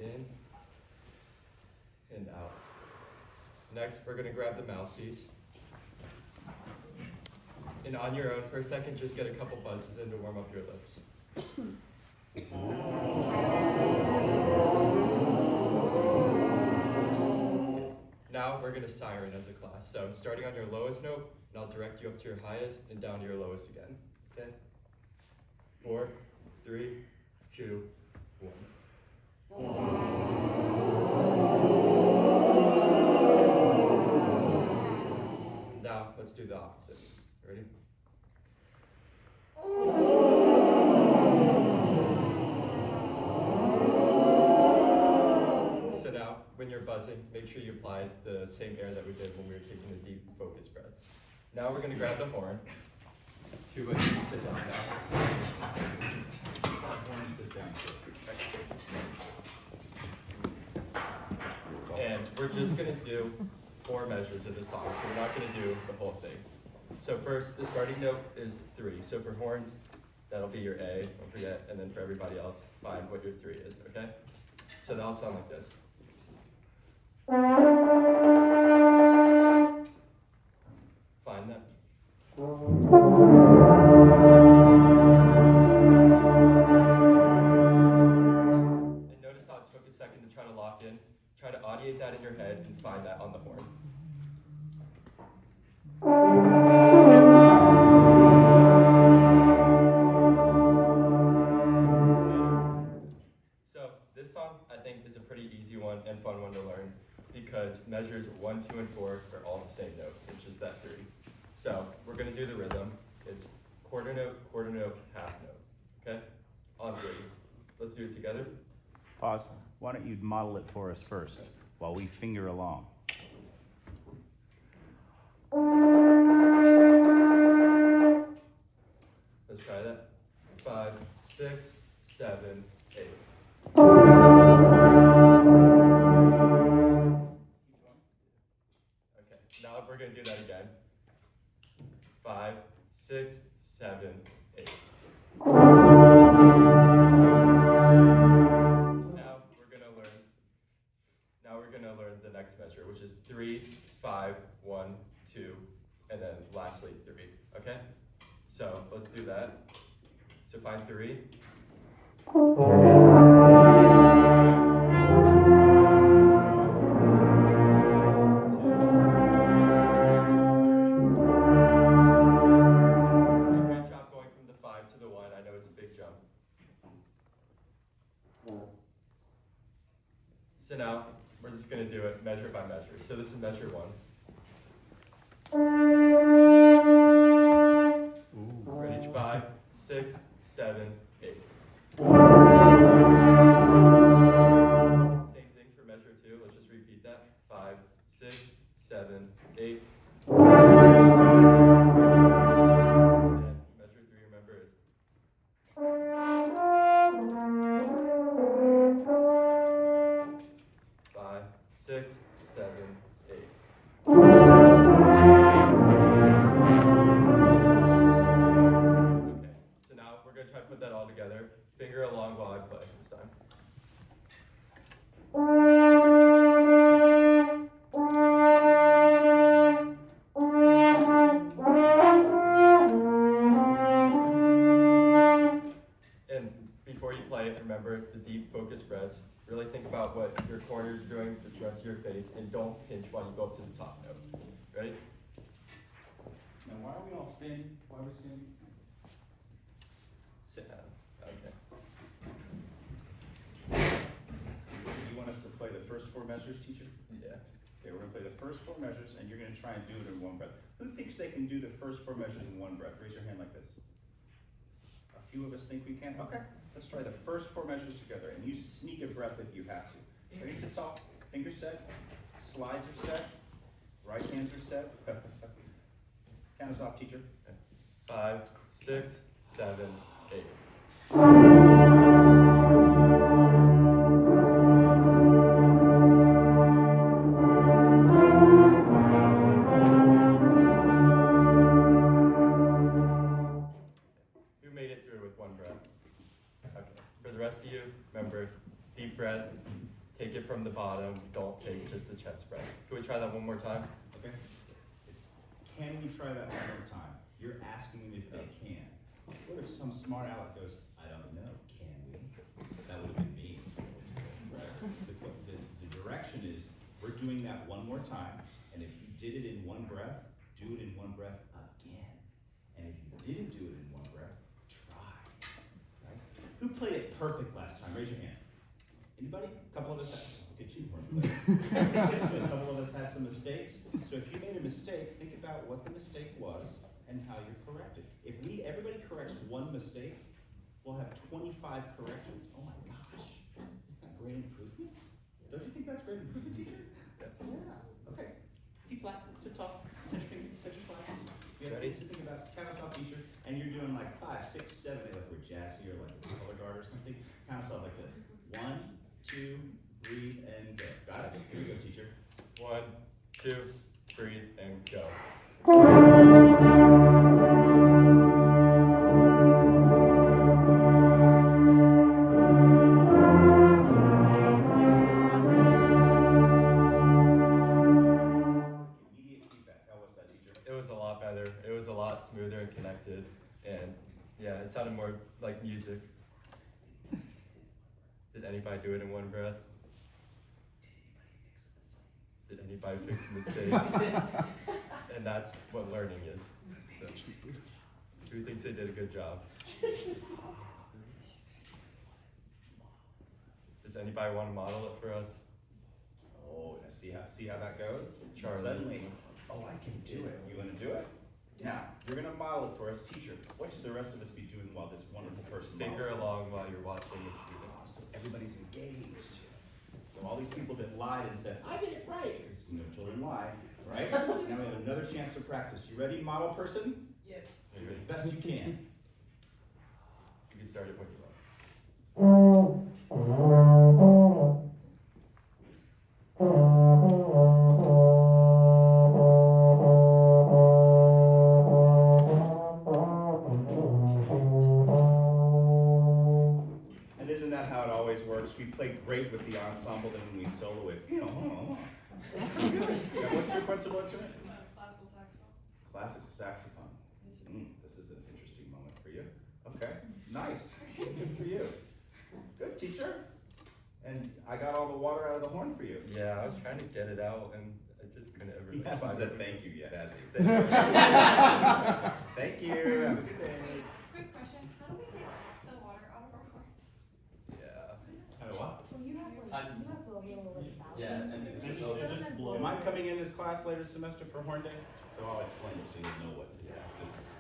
In and out. Next, we're going to grab the mouthpiece. And on your own, for a second, just get a couple buzzes in to warm up your lips. Now we're going to siren as a class. So starting on your lowest note, and I'll direct you up to your highest and down to your lowest again. Okay? 4, 3, 2, 1. Now let's do the opposite. Ready? So now, when you're buzzing, make sure you apply the same air that we did when we were taking the deep focus breaths. Now we're going to grab the horn. 2 ways to sit down now. Sit down. And we're just going to do 4 measures of the song, so we're not going to do the whole thing. So first, the starting note is 3. So for horns, that'll be your A, don't forget, and then for everybody else, find what your 3 is, okay? So that'll sound like this. Find them. And notice how it took a second to try to lock in. Try to audiate that in your head and find that on the horn. So this song, I think, is a pretty easy one and fun one to learn because measures 1, 2, and 4 are all the same note. It's just that 3. So we're going to do the rhythm. It's quarter note, half note. Okay? On 3. Let's do it together. Pause. Why don't you model it for us first while we finger along? Let's try that. 5, 6, 7, 8. Okay, now we're going to do that again. 5, 6, 7, 8. Now we're going to learn the next measure, which is 3, 5, 1, 2, and then lastly 3. Okay? So let's do that. So find 3. Good job going from the 5 to the 1. I know it's a big jump. So now we're just going to do it measure by measure. So this is measure 1. Ready? 5, 6, 7, 8. Same thing for measure 2. Let's just repeat that. 5, 6, 7, 8. And measure 3, remember, is 5, 6, 7, 8. Okay, so now we're going to try to put that all together. Finger along while I play this time. And before you play it, remember the deep focus breaths. Really think about what your corners are doing, the rest of your face, and don't pinch while you go up to the top note. Ready? Now, why are we all standing? Why are we standing? Sit down. Okay. You want us to play the first 4 measures, teacher? Yeah. Okay, we're going to play the first 4 measures, and you're going to try and do it in one breath. Who thinks they can do the first 4 measures in one breath? Raise your hand like this. A few of us think we can. Okay, let's try the first 4 measures together, and you sneak a breath if you have to. Ready, sit tall. Fingers set. Slides are set. Right hands are set. Count us off, teacher. 5, 6, 7, 8. Who made it through with one breath? Okay. For the rest of you, remember, deep breath, take it from the bottom, don't take just the chest breath. Can we try that one more time? Okay. Can we try that one more time? You're asking them if they can. What if some smart aleck goes, I don't know, can we? That would have been me. The direction is, we're doing that one more time, and if you did it in one breath, do it in one breath again. And if you didn't do it in one breath, try. Right? Who played it perfect last time? Raise your hand. Anybody? A couple of us had, look at you, horn player. A couple of us had some mistakes. So if you made a mistake, think about what the mistake was and how you correct it. If everybody corrects one mistake, we'll have 25 corrections. Oh my gosh, isn't that great improvement? Don't you think that's great improvement, teacher? Yeah. Okay. Feet flat, sit tall, set your fingers, set your flat. You have things to think about. Count us off, teacher. And you're doing like 5, 6, 7, like we're jazzy or like a color guard or something. Count us off like this. 1, 2, 3, and go. Got it? Here we go, teacher. 1, 2, 3, and go. Immediate feedback. How was that, teacher? It was a lot better. It was a lot smoother and connected. And yeah, it sounded more like music. Did anybody do it in one breath? Did anybody fix a mistake? And that's what learning is. So, who thinks they did a good job? Does anybody want to model it for us? Oh, see how that goes? Charlie. Suddenly, oh, I can do it. You want to do it? Now, you're going to model it for us. Teacher, what should the rest of us be doing while this wonderful person models Finger it? along while you're watching the student. Oh, so everybody's engaged. So all these people that lied and said, I did it right, because children lie, right? Now we have another chance to practice. You ready, model person? Yes. Do the best you can. You can start it when you want. And isn't that how it always works? We play great with the ensemble, then when we solo it's, Now, what's your principal instrument? Classical saxophone. Classical saxophone. This is an interesting moment for you. Okay, nice. Good for you. Good, teacher. And I got all the water out of the horn for you. Yeah, I was trying to get it out and I just couldn't ever. He hasn't find said it. thank you yet, has he? Thank you. Have a good day. Quick question, how do we get the water out of our horn? Yeah. How do what? Well, you have the little like valve. Yeah, and things. it just blows. Am I coming in this class later semester for horn day? So I'll explain it so you know what this is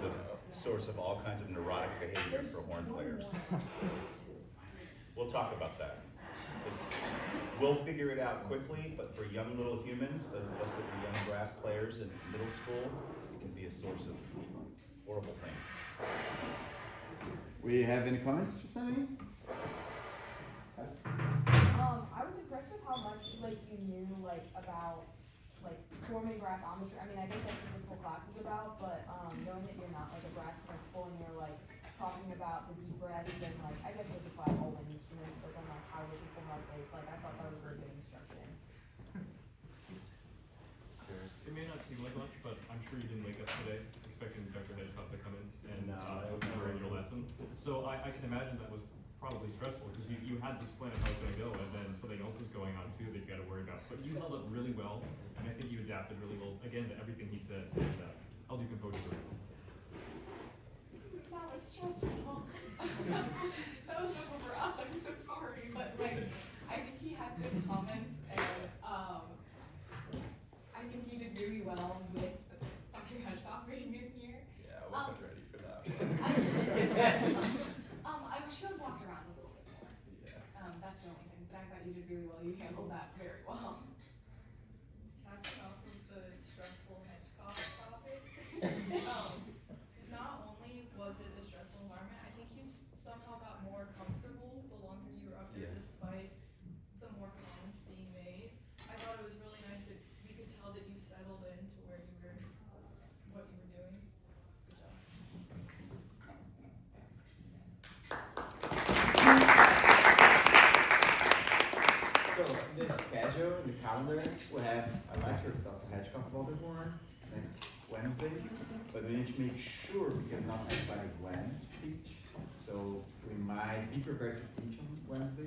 the source of all kinds of neurotic behavior for horn players. We'll talk about that. We'll figure it out quickly, but for young little humans, those of us that were young brass players in middle school, it can be a source of horrible things. We have any comments, Giuseppe? I was impressed with how much like you knew like about like forming brass armature. I mean, I guess that's what this whole class is about, but knowing that you're not like a brass principal and you're like talking about the deep breaths and like I guess this applies all wind instruments, but then like how they can form like this. Like I thought that was really good instruction. It may not seem like much, but I'm sure you didn't wake up today expecting Dr. Headscott to come in and narrate your lesson. So I can imagine that was probably stressful because you had this plan of how it's going to go, and then something else is going on too that you got to worry about. But you held up really well, and I think you adapted really well again to everything he said. And held your composure very well. That was stressful. That was stressful for us, I'm so sorry, but like, I think he had good comments and, I think you did really well with Dr. Hedgehoff being in here. Yeah, I wasn't ready for that one. I wish you had walked around a little bit more. Yeah. That's the only thing, but I thought you did really well, you handled that very well. Tacking off of the stressful Hitchcock topic, not only was it a stressful environment, I think you somehow got more comfortable the longer you were up there, Yes. despite the more comments being made. I thought it was really nice that we could tell that you settled into where you were, what you were doing. Good job. the schedule, the calendar, we have a lecture with Dr. Hedgecock Baltimore next Wednesday, but we need to make sure, because not everybody went to teach, so we might be prepared to teach on Wednesday.